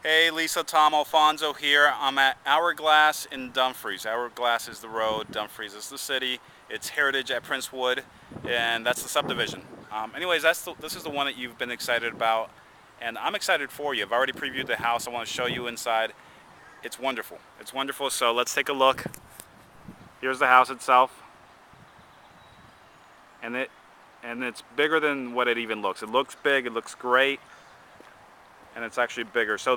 Hey Lisa, Tom Alfonso here. I'm at Hourglass in Dumfries. Hourglass is the road, Dumfries is the city. It's Heritage at Princewood, and that's the subdivision. Anyways, this is the one that you've been excited about, and I'm excited for you. I've already previewed the house. I want to show you inside. It's wonderful. It's wonderful. So let's take a look. Here's the house itself, and it's bigger than what it even looks. It looks big. It looks great, and it's actually bigger. So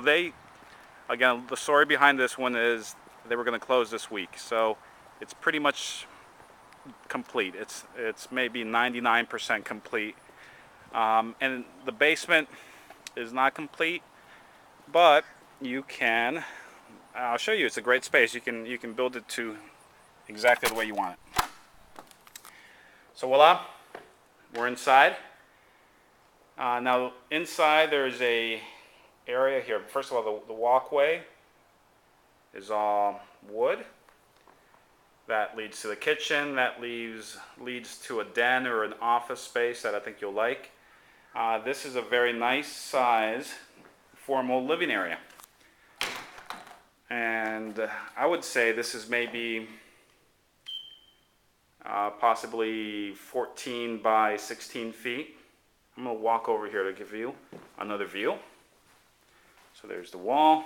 again, the story behind this one is they were going to close this week, so it's pretty much complete. It's maybe 99% complete, and the basement is not complete, but you can. I'll show you. It's a great space. You can build it to exactly the way you want it. So voila, we're inside. Now inside there's a area here. First of all, the walkway is all wood. That leads to the kitchen. That leads to a den or an office space that I think you'll like. This is a very nice size, formal living area. And I would say this is maybe possibly 14 by 16 feet. I'm going to walk over here to give you another view. So there's the wall.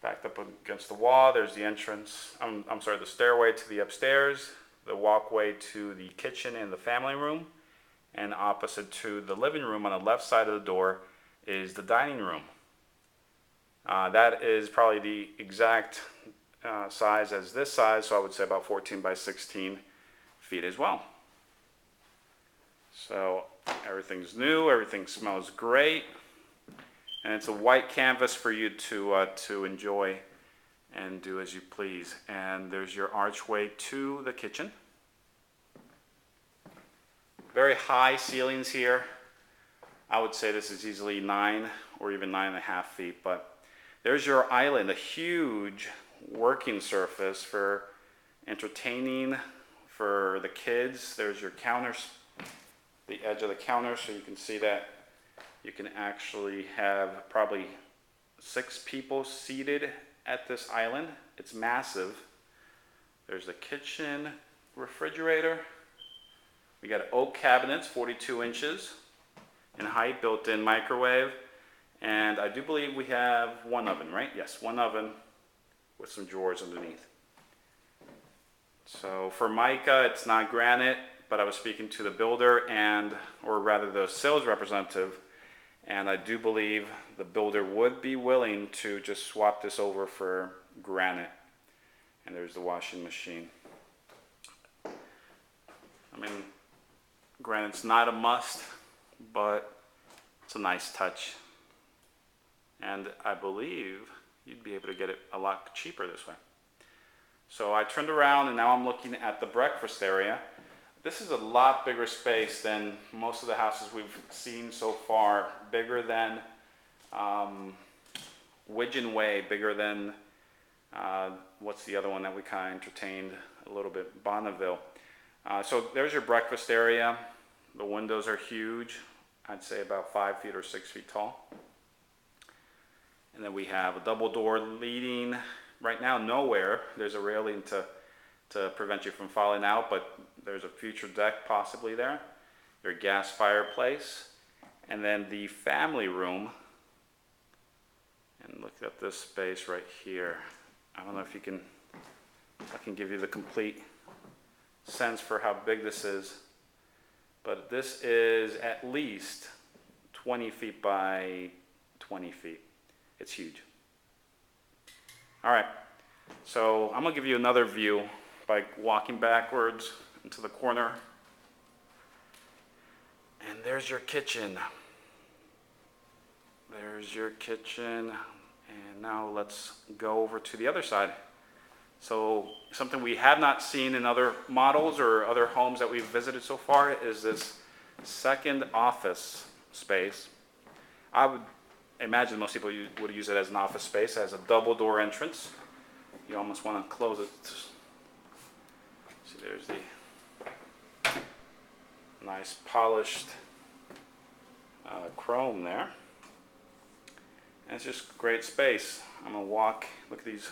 Backed up against the wall, there's the entrance, I'm sorry, the stairway to the upstairs, the walkway to the kitchen and the family room, and opposite to the living room on the left side of the door is the dining room. That is probably the exact size as this size, so I would say about 14 by 16 feet as well. So everything's new, everything smells great. And it's a white canvas for you to enjoy and do as you please. And there's your archway to the kitchen. Very high ceilings here. I would say this is easily 9 or even 9.5 feet. But there's your island, a huge working surface for entertaining for the kids. There's your counters, the edge of the counter, so you can see that. You can actually have probably 6 people seated at this island. It's massive. There's the kitchen refrigerator. We got oak cabinets, 42 inches in height, built-in microwave. And I do believe we have one oven, right? Yes, one oven with some drawers underneath. So for mica, it's not granite, but I was speaking to the builder or rather the sales representative, and I do believe the builder would be willing to just swap this over for granite. And there's the washing machine. I mean, granite's not a must, but it's a nice touch. And I believe you'd be able to get it a lot cheaper this way. So I turned around and now I'm looking at the breakfast area. This is a lot bigger space than most of the houses we've seen so far. Bigger than Widgeon Way, bigger than, what's the other one that we kind of entertained a little bit, Bonneville. So there's your breakfast area. The windows are huge. I'd say about 5 feet or 6 feet tall. And then we have a double door leading right now nowhere. There's a railing to prevent you from falling out, but there's a future deck possibly there. Your gas fireplace, and then the family room. And look at this space right here. I don't know if I can give you the complete sense for how big this is, but this is at least 20 feet by 20 feet. It's huge. All right, so I'm gonna give you another view by walking backwards into the corner. And there's your kitchen. There's your kitchen. And now let's go over to the other side. So something we have not seen in other models or other homes that we've visited so far is this second office space. I would imagine most people would use it as an office space. It has a double door entrance. You almost want to close it. See, there's the nice polished chrome there. it's just great space. I'm gonna walk, look at these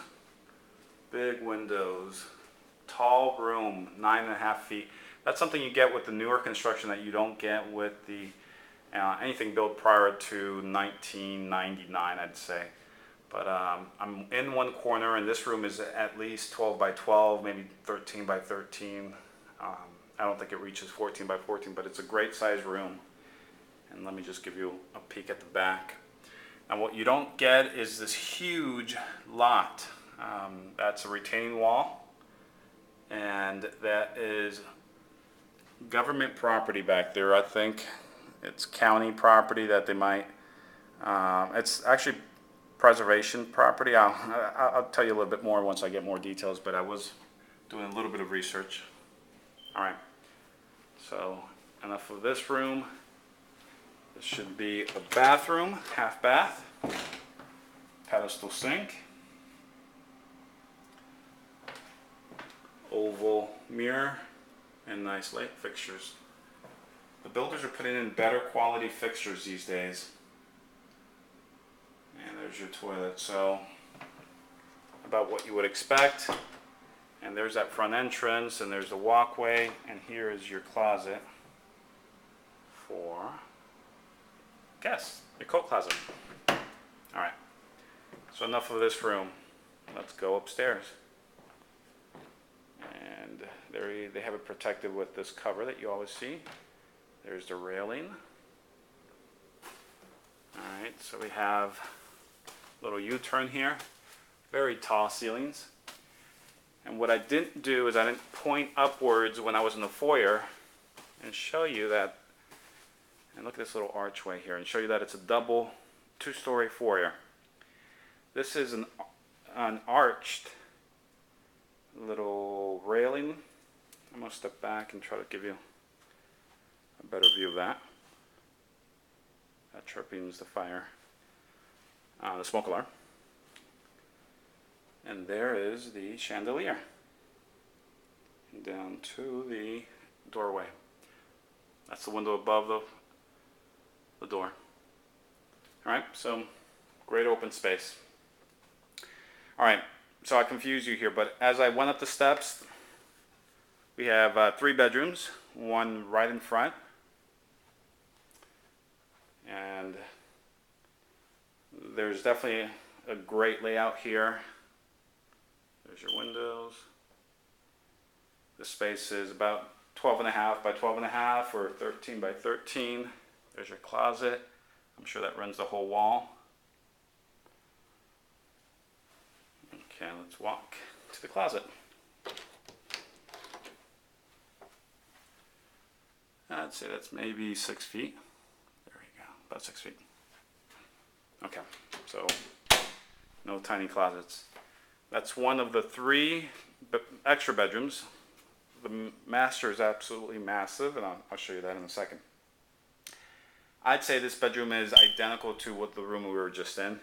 big windows, tall room, 9.5 feet. That's something you get with the newer construction that you don't get with the anything built prior to 1999, I'd say. But I'm in one corner, and this room is at least 12 by 12, maybe 13 by 13. I don't think it reaches 14 by 14, but it's a great size room. And let me just give you a peek at the back. Now what you don't get is this huge lot. That's a retaining wall, and that is government property back there. I think it's county property that they might, it's actually preservation property. I'll tell you a little bit more once I get more details, but I was doing a little bit of research. All right, so enough of this room. This should be a bathroom, half bath, pedestal sink, oval mirror, and nice light fixtures. The builders are putting in better quality fixtures these days. And there's your toilet, so about what you would expect. And there's that front entrance, and there's the walkway, and here is your closet for guests, your coat closet. All right, so enough of this room. Let's go upstairs. And there they have it protected with this cover that you always see. There's the railing. All right, so we have a little U-turn here, very tall ceilings. And what I didn't do is I didn't point upwards when I was in the foyer and show you that, and look at this little archway here, and show you that it's a double two-story foyer. This is an arched little railing. I'm going to step back and try to give you a better view of that. That chirping is the fire, the smoke alarm. And there is the chandelier. And down to the doorway. That's the window above the door. Alright, so great open space. Alright, so I confused you here, but as I went up the steps, we have 3 bedrooms, one right in front. And there's definitely a great layout here. There's your windows. The space is about 12.5 by 12.5 or 13 by 13. There's your closet. I'm sure that runs the whole wall. Okay, let's walk to the closet. I'd say that's maybe 6 feet. There we go, about 6 feet. Okay, so no tiny closets. That's one of the 3 extra bedrooms. The master is absolutely massive, and I'll show you that in a second. I'd say this bedroom is identical to what the room we were just in.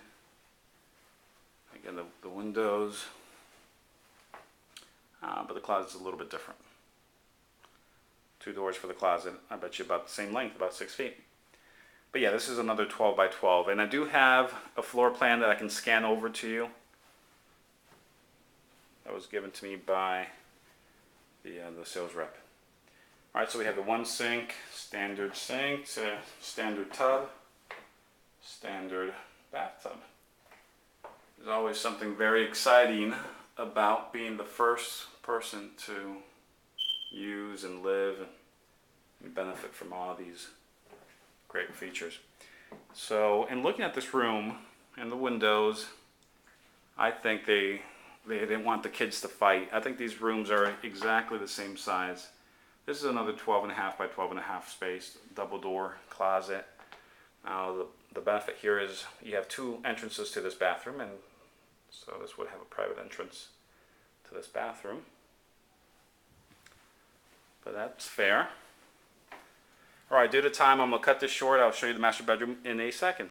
Again, the windows, but the closet's a little bit different. 2 doors for the closet. I bet you about the same length, about 6 feet. But yeah, this is another 12 by 12, and I do have a floor plan that I can scan over to you. That was given to me by the sales rep. All right, so we have the 1 sink, standard tub, standard bathtub. There's always something very exciting about being the first person to use and live and benefit from all these great features. So in looking at this room and the windows, I think they didn't want the kids to fight. I think these rooms are exactly the same size. This is another 12.5 by 12.5 space, double door closet. Now the benefit here is you have 2 entrances to this bathroom, and so this would have a private entrance to this bathroom. But that's fair. All right, due to time, I'm gonna cut this short. I'll show you the master bedroom in a second.